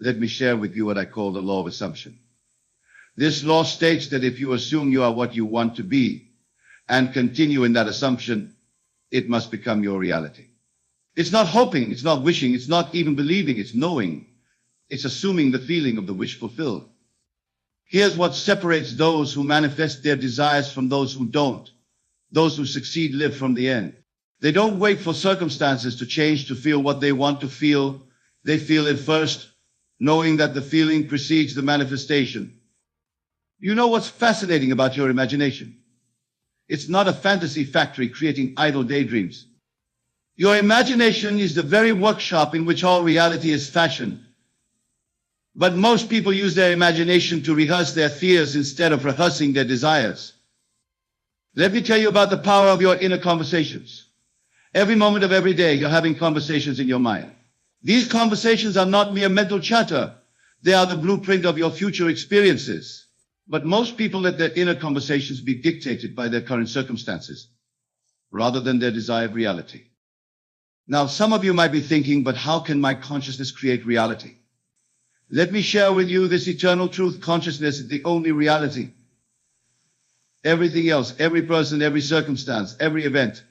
Let me share with you what I call the law of assumption. This law states that if you assume you are what you want to be and continue in that assumption, it must become your reality. It's not hoping, it's not wishing, it's not even believing, it's knowing. It's assuming the feeling of the wish fulfilled. Here's what separates those who manifest their desires from those who don't. Those who succeed live from the end. They don't wait for circumstances to change to feel what they want to feel. They feel it first, knowing that the feeling precedes the manifestation. You know what's fascinating about your imagination? It's not a fantasy factory creating idle daydreams. Your imagination is the very workshop in which all reality is fashioned. But most people use their imagination to rehearse their fears instead of rehearsing their desires. Let me tell you about the power of your inner conversations. Every moment of every day, you're having conversations in your mind. These conversations are not mere mental chatter. They are the blueprint of your future experiences. But most people let their inner conversations be dictated by their current circumstances, rather than their desired reality. Now, some of you might be thinking, but how can my consciousness create reality? Let me share with you this eternal truth. Consciousness is the only reality. Everything else, every person, every circumstance, every event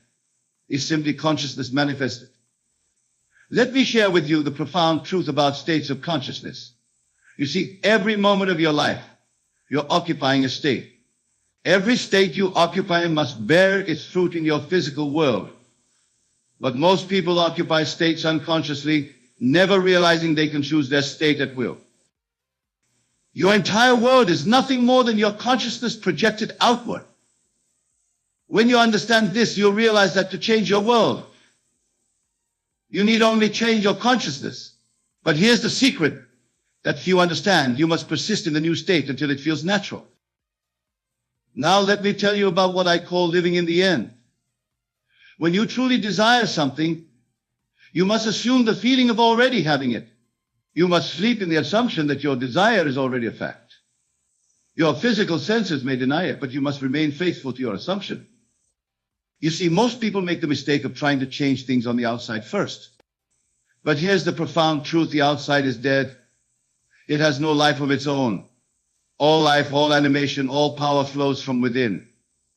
is simply consciousness manifested. Let me share with you the profound truth about states of consciousness. You see, every moment of your life, you're occupying a state. Every state you occupy must bear its fruit in your physical world. But most people occupy states unconsciously, never realizing they can choose their state at will. Your entire world is nothing more than your consciousness projected outward. When you understand this, you'll realize that to change your world, you need only change your consciousness. But here's the secret that few understand. You must persist in the new state until it feels natural. Now let me tell you about what I call living in the end. When you truly desire something, you must assume the feeling of already having it. You must sleep in the assumption that your desire is already a fact. Your physical senses may deny it, but you must remain faithful to your assumption. You see, most people make the mistake of trying to change things on the outside first. But here's the profound truth. The outside is dead. It has no life of its own. All life, all animation, all power flows from within.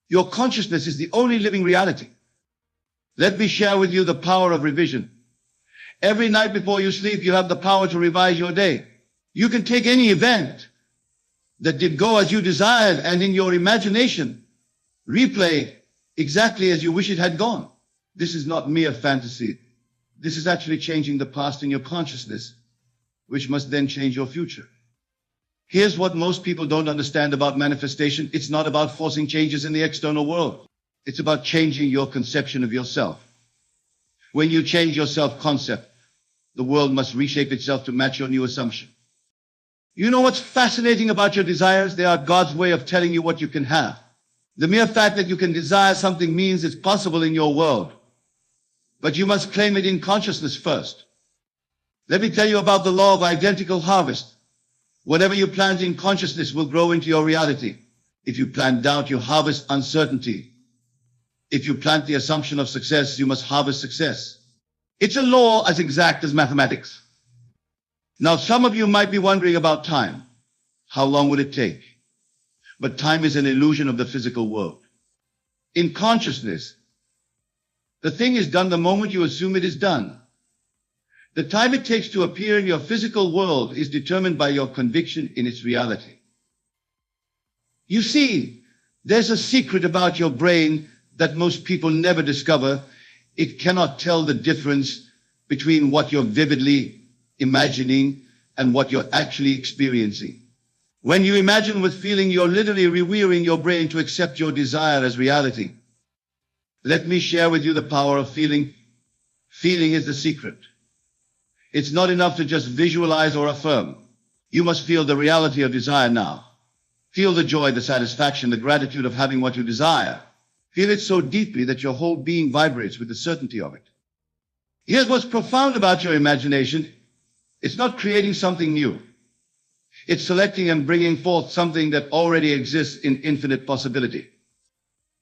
Your consciousness is the only living reality. Let me share with you the power of revision. Every night before you sleep, you have the power to revise your day. You can take any event that did go as you desired and in your imagination, replay exactly as you wish it had gone. This is not mere fantasy. This is actually changing the past in your consciousness, which must then change your future. Here's what most people don't understand about manifestation. It's not about forcing changes in the external world. It's about changing your conception of yourself. When you change your self-concept, the world must reshape itself to match your new assumption. You know what's fascinating about your desires? They are God's way of telling you what you can have. The mere fact that you can desire something means it's possible in your world. But you must claim it in consciousness first. Let me tell you about the law of identical harvest. Whatever you plant in consciousness will grow into your reality. If you plant doubt, you harvest uncertainty. If you plant the assumption of success, you must harvest success. It's a law as exact as mathematics. Now, some of you might be wondering about time. How long would it take? But time is an illusion of the physical world. In consciousness, the thing is done the moment you assume it is done. The time it takes to appear in your physical world is determined by your conviction in its reality. You see, there's a secret about your brain that most people never discover. It cannot tell the difference between what you're vividly imagining and what you're actually experiencing. When you imagine with feeling, you're literally rewiring your brain to accept your desire as reality. Let me share with you the power of feeling. Feeling is the secret. It's not enough to just visualize or affirm. You must feel the reality of desire now. Feel the joy, the satisfaction, the gratitude of having what you desire. Feel it so deeply that your whole being vibrates with the certainty of it. Here's what's profound about your imagination. It's not creating something new. It's selecting and bringing forth something that already exists in infinite possibility.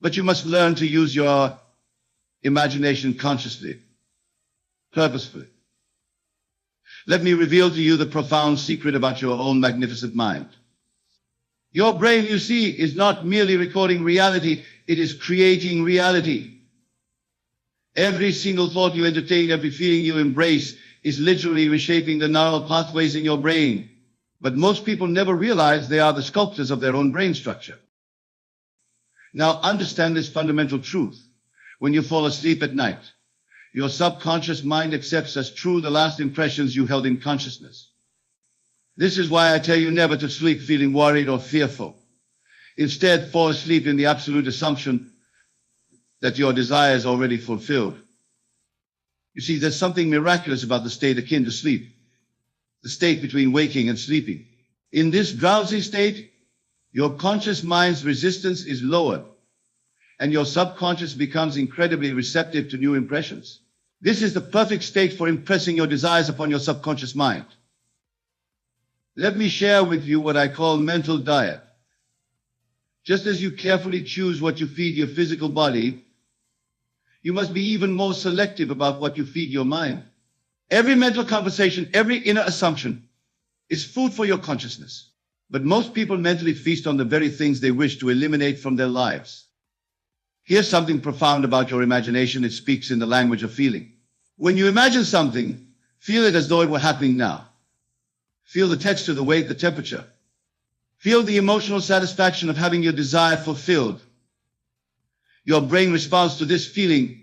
But you must learn to use your imagination consciously, purposefully. Let me reveal to you the profound secret about your own magnificent mind. Your brain, you see, is not merely recording reality, it is creating reality. Every single thought you entertain, every feeling you embrace is literally reshaping the neural pathways in your brain. But most people never realize they are the sculptors of their own brain structure. Now understand this fundamental truth. When you fall asleep at night, your subconscious mind accepts as true the last impressions you held in consciousness. This is why I tell you never to sleep feeling worried or fearful. Instead, fall asleep in the absolute assumption that your desire is already fulfilled. You see, there's something miraculous about the state akin to sleep, the state between waking and sleeping. In this drowsy state, your conscious mind's resistance is lowered, and your subconscious becomes incredibly receptive to new impressions. This is the perfect state for impressing your desires upon your subconscious mind. Let me share with you what I call mental diet. Just as you carefully choose what you feed your physical body, you must be even more selective about what you feed your mind. Every mental conversation, every inner assumption is food for your consciousness. But most people mentally feast on the very things they wish to eliminate from their lives. Here's something profound about your imagination. It speaks in the language of feeling. When you imagine something, feel it as though it were happening now. Feel the texture, the weight, the temperature. Feel the emotional satisfaction of having your desire fulfilled. Your brain responds to this feeling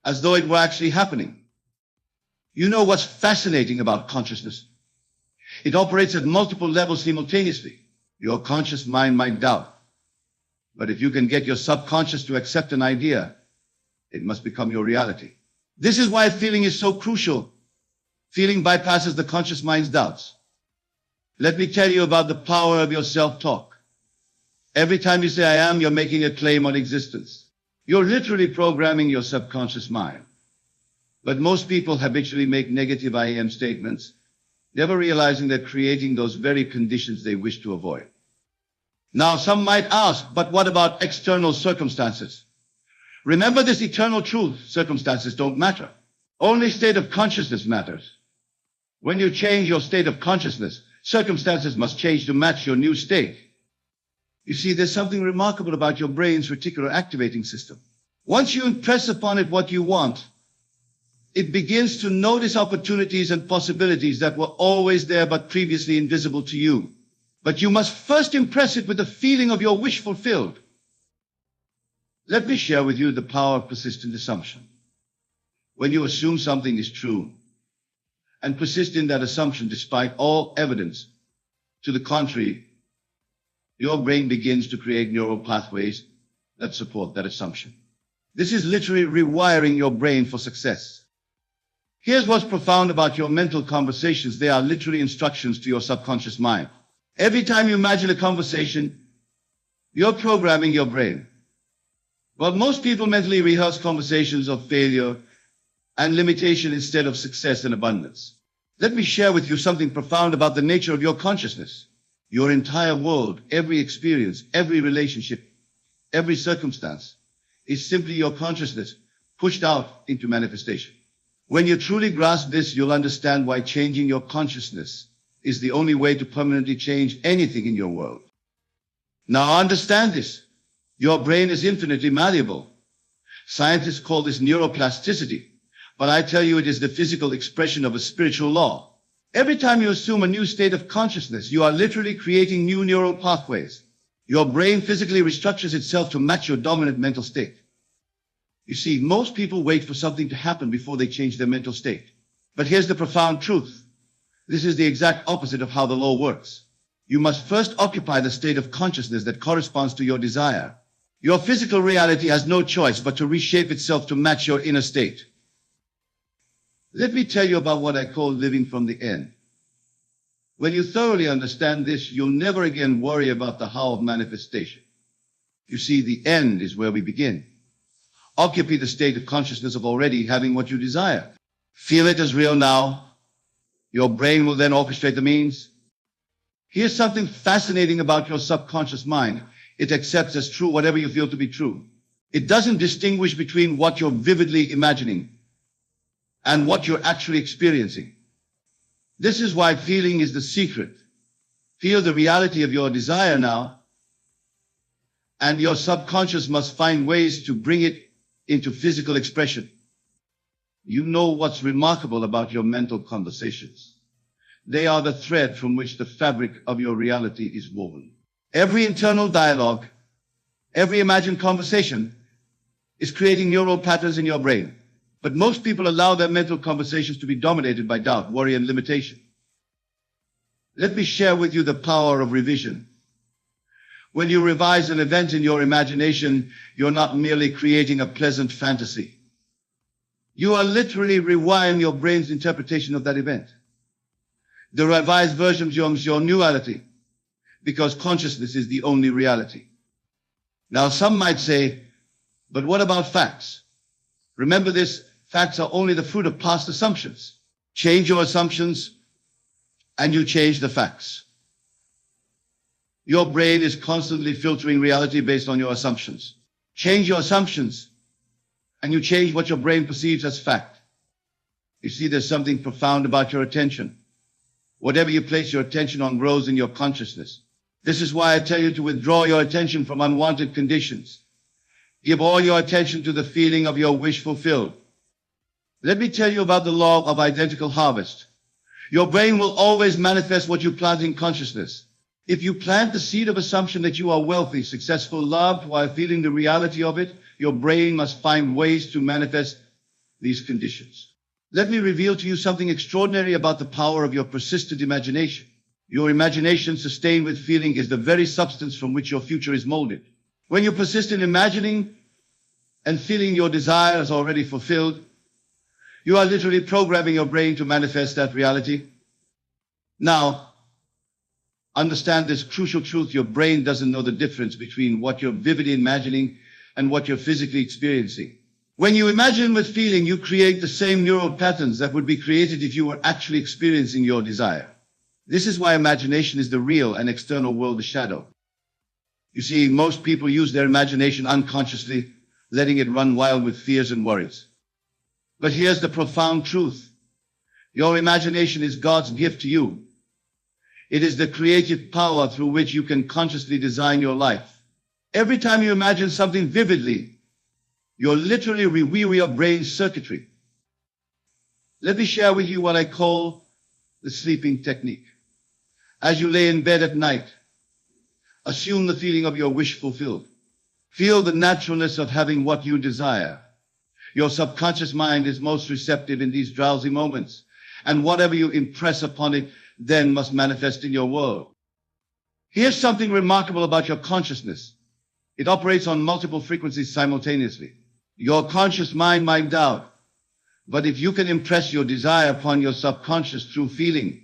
as though it were actually happening. You know what's fascinating about consciousness? It operates at multiple levels simultaneously. Your conscious mind might doubt. But if you can get your subconscious to accept an idea, it must become your reality. This is why feeling is so crucial. Feeling bypasses the conscious mind's doubts. Let me tell you about the power of your self-talk. Every time you say I am, you're making a claim on existence. You're literally programming your subconscious mind. But most people habitually make negative I am statements, never realizing they're creating those very conditions they wish to avoid. Now, some might ask, but what about external circumstances? Remember this eternal truth: circumstances don't matter. Only state of consciousness matters. When you change your state of consciousness, circumstances must change to match your new state. You see, there's something remarkable about your brain's reticular activating system. Once you impress upon it what you want, it begins to notice opportunities and possibilities that were always there but previously invisible to you. But you must first impress it with the feeling of your wish fulfilled. Let me share with you the power of persistent assumption. When you assume something is true and persist in that assumption despite all evidence to the contrary, your brain begins to create neural pathways that support that assumption. This is literally rewiring your brain for success. Here's what's profound about your mental conversations. They are literally instructions to your subconscious mind. Every time you imagine a conversation, you're programming your brain. Well, most people mentally rehearse conversations of failure and limitation instead of success and abundance. Let me share with you something profound about the nature of your consciousness. Your entire world, every experience, every relationship, every circumstance is simply your consciousness pushed out into manifestation. When you truly grasp this, you'll understand why changing your consciousness is the only way to permanently change anything in your world. Now understand this. Your brain is infinitely malleable. Scientists call this neuroplasticity, but I tell you it is the physical expression of a spiritual law. Every time you assume a new state of consciousness, you are literally creating new neural pathways. Your brain physically restructures itself to match your dominant mental state. You see, most people wait for something to happen before they change their mental state. But here's the profound truth. This is the exact opposite of how the law works. You must first occupy the state of consciousness that corresponds to your desire. Your physical reality has no choice but to reshape itself to match your inner state. Let me tell you about what I call living from the end. When you thoroughly understand this, you'll never again worry about the how of manifestation. You see, the end is where we begin. Occupy the state of consciousness of already having what you desire. Feel it as real now. Your brain will then orchestrate the means. Here's something fascinating about your subconscious mind. It accepts as true whatever you feel to be true. It doesn't distinguish between what you're vividly imagining and what you're actually experiencing. This is why feeling is the secret. Feel the reality of your desire now, and your subconscious must find ways to bring it into physical expression. You know what's remarkable about your mental conversations. They are the thread from which the fabric of your reality is woven. Every internal dialogue, every imagined conversation is creating neural patterns in your brain. But most people allow their mental conversations to be dominated by doubt, worry, and limitation. Let me share with you the power of revision. When you revise an event in your imagination, you're not merely creating a pleasant fantasy. You are literally rewiring your brain's interpretation of that event. The revised version becomes your new reality, because consciousness is the only reality. Now, some might say, but what about facts? Remember this, facts are only the fruit of past assumptions. Change your assumptions, and you change the facts. Your brain is constantly filtering reality based on your assumptions. Change your assumptions, and you change what your brain perceives as fact. You see, there's something profound about your attention. Whatever you place your attention on grows in your consciousness. This is why I tell you to withdraw your attention from unwanted conditions. Give all your attention to the feeling of your wish fulfilled. Let me tell you about the law of identical harvest. Your brain will always manifest what you plant in consciousness. If you plant the seed of assumption that you are wealthy, successful, loved, while feeling the reality of it, your brain must find ways to manifest these conditions. Let me reveal to you something extraordinary about the power of your persistent imagination. Your imagination, sustained with feeling, is the very substance from which your future is molded. When you persist in imagining and feeling your desire is already fulfilled, you are literally programming your brain to manifest that reality. Now, understand this crucial truth. Your brain doesn't know the difference between what you're vividly imagining and what you're physically experiencing. When you imagine with feeling, you create the same neural patterns that would be created if you were actually experiencing your desire. This is why imagination is the real and external world the shadow. You see, most people use their imagination unconsciously, letting it run wild with fears and worries. But here's the profound truth. Your imagination is God's gift to you. It is the creative power through which you can consciously design your life. Every time you imagine something vividly, you're literally rewiring your brain's circuitry. Let me share with you what I call the sleeping technique. As you lay in bed at night, assume the feeling of your wish fulfilled. Feel the naturalness of having what you desire. Your subconscious mind is most receptive in these drowsy moments, and whatever you impress upon it then must manifest in your world. Here's something remarkable about your consciousness. It operates on multiple frequencies simultaneously. Your conscious mind might doubt, but if you can impress your desire upon your subconscious through feeling,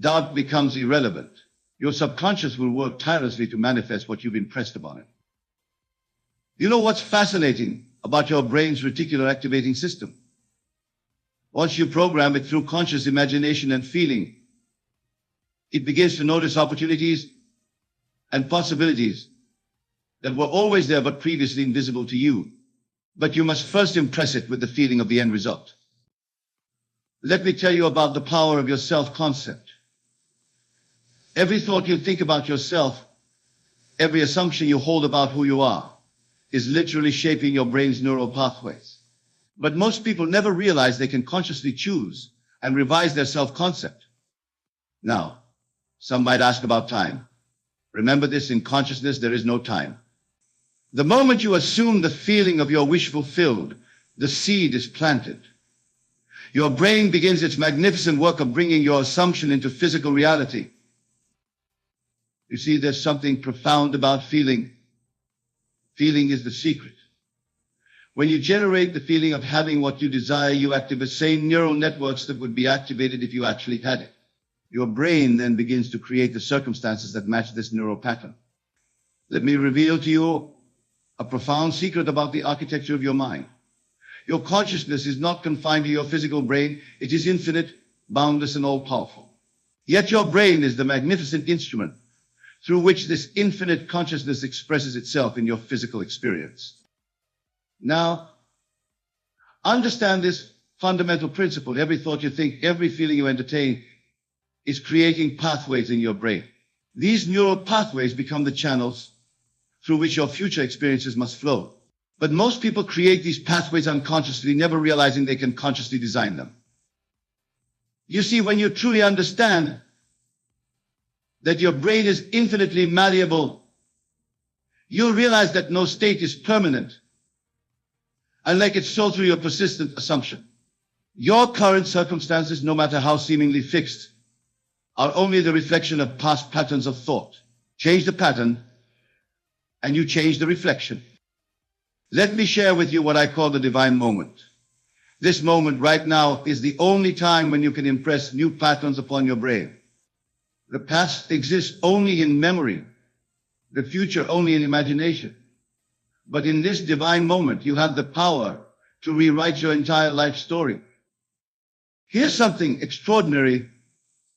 doubt becomes irrelevant. Your subconscious will work tirelessly to manifest what you've impressed upon it. You know what's fascinating about your brain's reticular activating system? Once you program it through conscious imagination and feeling, it begins to notice opportunities and possibilities that were always there but previously invisible to you. But you must first impress it with the feeling of the end result. Let me tell you about the power of your self-concept. Every thought you think about yourself, every assumption you hold about who you are, is literally shaping your brain's neural pathways. But most people never realize they can consciously choose and revise their self-concept. Now, some might ask about time. Remember this, in consciousness there is no time. The moment you assume the feeling of your wish fulfilled, the seed is planted. Your brain begins its magnificent work of bringing your assumption into physical reality. You see, there's something profound about feeling. Feeling is the secret. When you generate the feeling of having what you desire, you activate the same neural networks that would be activated if you actually had it. Your brain then begins to create the circumstances that match this neural pattern. Let me reveal to you a profound secret about the architecture of your mind. Your consciousness is not confined to your physical brain. It is infinite, boundless, and all-powerful. Yet your brain is the magnificent instrument through which this infinite consciousness expresses itself in your physical experience. Now, understand this fundamental principle. Every thought you think, every feeling you entertain, is creating pathways in your brain. These neural pathways become the channels through which your future experiences must flow. But most people create these pathways unconsciously, never realizing they can consciously design them. You see, when you truly understand that your brain is infinitely malleable, you'll realize that no state is permanent, unlike it's so through your persistent assumption. Your current circumstances, no matter how seemingly fixed, are only the reflection of past patterns of thought. Change the pattern, and you change the reflection. Let me share with you what I call the divine moment. This moment right now is the only time when you can impress new patterns upon your brain. The past exists only in memory, the future only in imagination. But in this divine moment, you have the power to rewrite your entire life story. Here's something extraordinary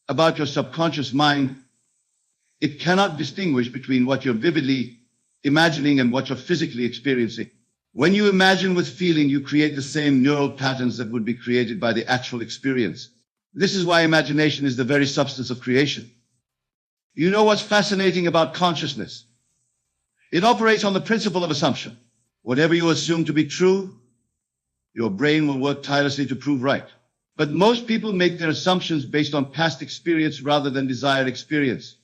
about your subconscious mind. It cannot distinguish between what you're vividly imagining and what you're physically experiencing. When you imagine with feeling, you create the same neural patterns that would be created by the actual experience. This is why imagination is the very substance of creation. You know what's fascinating about consciousness? It operates on the principle of assumption. Whatever you assume to be true, your brain will work tirelessly to prove right. But most people make their assumptions based on past experience rather than desired experience.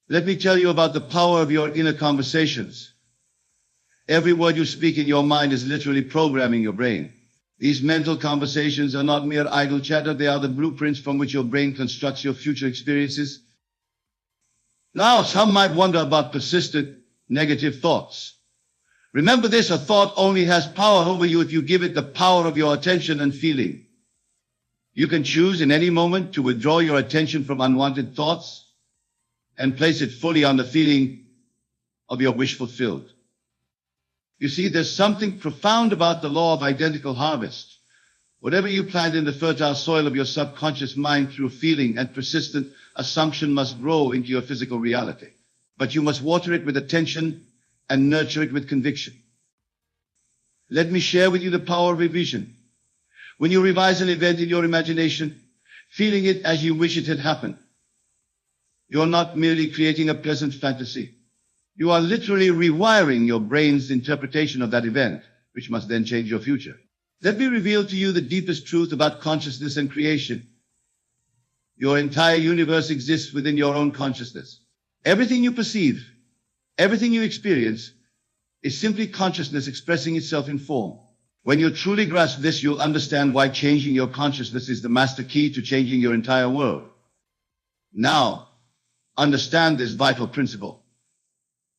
Let me tell you about the power of your inner conversations. Every word you speak in your mind is literally programming your brain. These mental conversations are not mere idle chatter. They are the blueprints from which your brain constructs your future experiences. Now, some might wonder about persistent negative thoughts. Remember this, a thought only has power over you if you give it the power of your attention and feeling. You can choose in any moment to withdraw your attention from unwanted thoughts and place it fully on the feeling of your wish fulfilled. You see, there's something profound about the law of identical harvest. Whatever you plant in the fertile soil of your subconscious mind through feeling and persistent assumption must grow into your physical reality. But you must water it with attention and nurture it with conviction. Let me share with you the power of revision. When you revise an event in your imagination, feeling it as you wish it had happened, you're not merely creating a pleasant fantasy. You are literally rewiring your brain's interpretation of that event, which must then change your future. Let me reveal to you the deepest truth about consciousness and creation. Your entire universe exists within your own consciousness. Everything you perceive, everything you experience, is simply consciousness expressing itself in form. When you truly grasp this, you'll understand why changing your consciousness is the master key to changing your entire world. Now, understand this vital principle.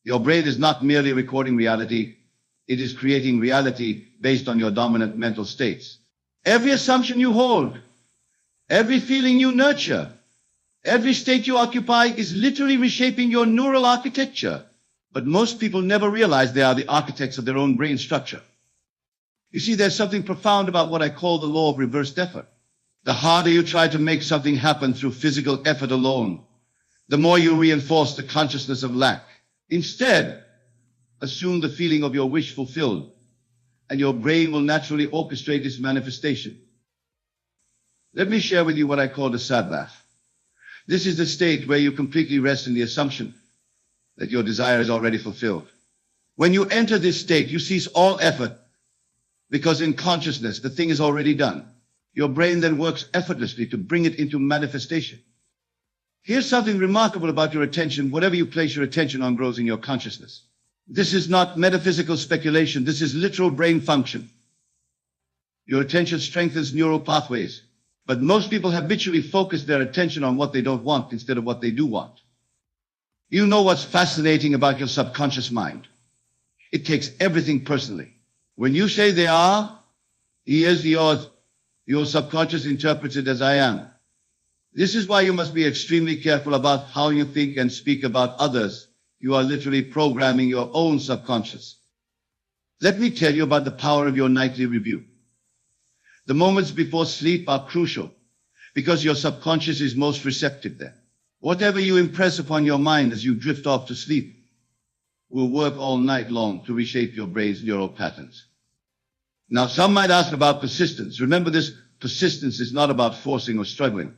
Your brain is not merely recording reality, it is creating reality based on your dominant mental states. Every assumption you hold, every feeling you nurture, every state you occupy is literally reshaping your neural architecture. But most people never realize they are the architects of their own brain structure. You see, there's something profound about what I call the law of reversed effort. The harder you try to make something happen through physical effort alone, the more you reinforce the consciousness of lack. Instead, assume the feeling of your wish fulfilled, and your brain will naturally orchestrate its manifestation. Let me share with you what I call the sad bath. This is the state where you completely rest in the assumption that your desire is already fulfilled. When you enter this state, you cease all effort, because in consciousness, the thing is already done. Your brain then works effortlessly to bring it into manifestation. Here's something remarkable about your attention. Whatever you place your attention on grows in your consciousness. This is not metaphysical speculation. This is literal brain function. Your attention strengthens neural pathways. But most people habitually focus their attention on what they don't want instead of what they do want. You know what's fascinating about your subconscious mind? It takes everything personally. When you say they are, he is the yours, your subconscious interprets it as I am. This is why you must be extremely careful about how you think and speak about others. You are literally programming your own subconscious. Let me tell you about the power of your nightly review. The moments before sleep are crucial because your subconscious is most receptive then. Whatever you impress upon your mind as you drift off to sleep will work all night long to reshape your brain's neural patterns. Now, some might ask about persistence. Remember this, persistence is not about forcing or struggling.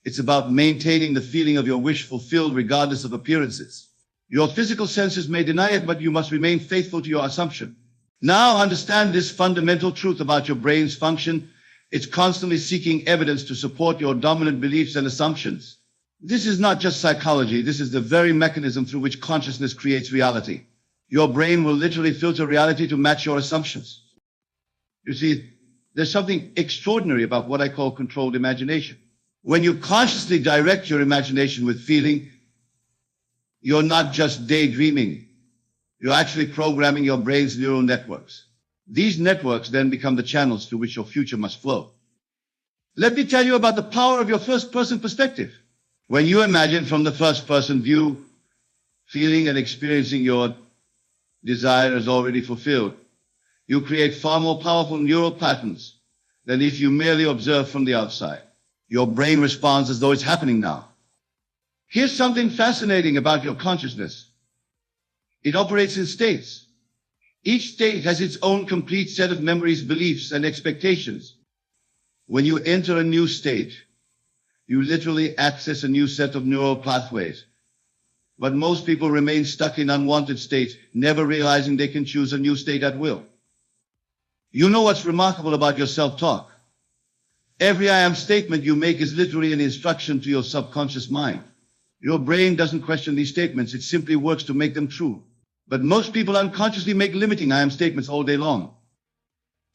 It's about maintaining the feeling of your wish fulfilled regardless of appearances. Your physical senses may deny it, but you must remain faithful to your assumption. Now understand this fundamental truth about your brain's function. It's constantly seeking evidence to support your dominant beliefs and assumptions. This is not just psychology. This is the very mechanism through which consciousness creates reality. Your brain will literally filter reality to match your assumptions. You see, there's something extraordinary about what I call controlled imagination. When you consciously direct your imagination with feeling, you're not just daydreaming. You're actually programming your brain's neural networks. These networks then become the channels through which your future must flow. Let me tell you about the power of your first-person perspective. When you imagine from the first-person view, feeling and experiencing your desire is already fulfilled, you create far more powerful neural patterns than if you merely observe from the outside. Your brain responds as though it's happening now. Here's something fascinating about your consciousness. It operates in states. Each state has its own complete set of memories, beliefs, and expectations. When you enter a new state, you literally access a new set of neural pathways. But most people remain stuck in unwanted states, never realizing they can choose a new state at will. You know what's remarkable about your self-talk? Every I am statement you make is literally an instruction to your subconscious mind. Your brain doesn't question these statements, it simply works to make them true. But most people unconsciously make limiting I am statements all day long.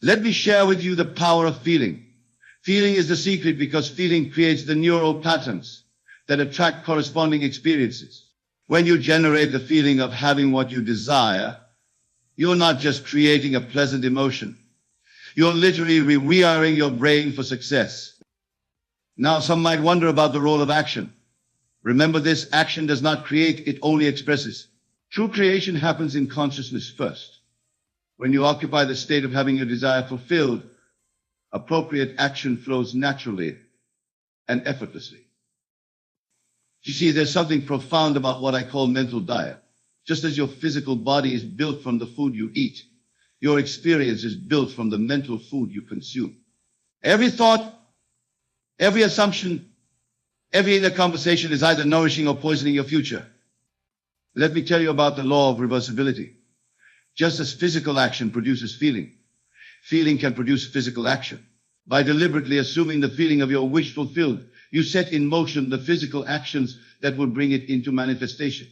Let me share with you the power of feeling. Feeling is the secret because feeling creates the neural patterns that attract corresponding experiences. When you generate the feeling of having what you desire, you're not just creating a pleasant emotion. You're literally rewiring your brain for success. Now, some might wonder about the role of action. Remember this, action does not create, it only expresses. True creation happens in consciousness first. When you occupy the state of having your desire fulfilled, appropriate action flows naturally and effortlessly. You see, there's something profound about what I call mental diet. Just as your physical body is built from the food you eat, your experience is built from the mental food you consume. Every thought, every assumption, every inner conversation is either nourishing or poisoning your future. Let me tell you about the law of reversibility. Just as physical action produces feeling, feeling can produce physical action. By deliberately assuming the feeling of your wish fulfilled, you set in motion the physical actions that will bring it into manifestation.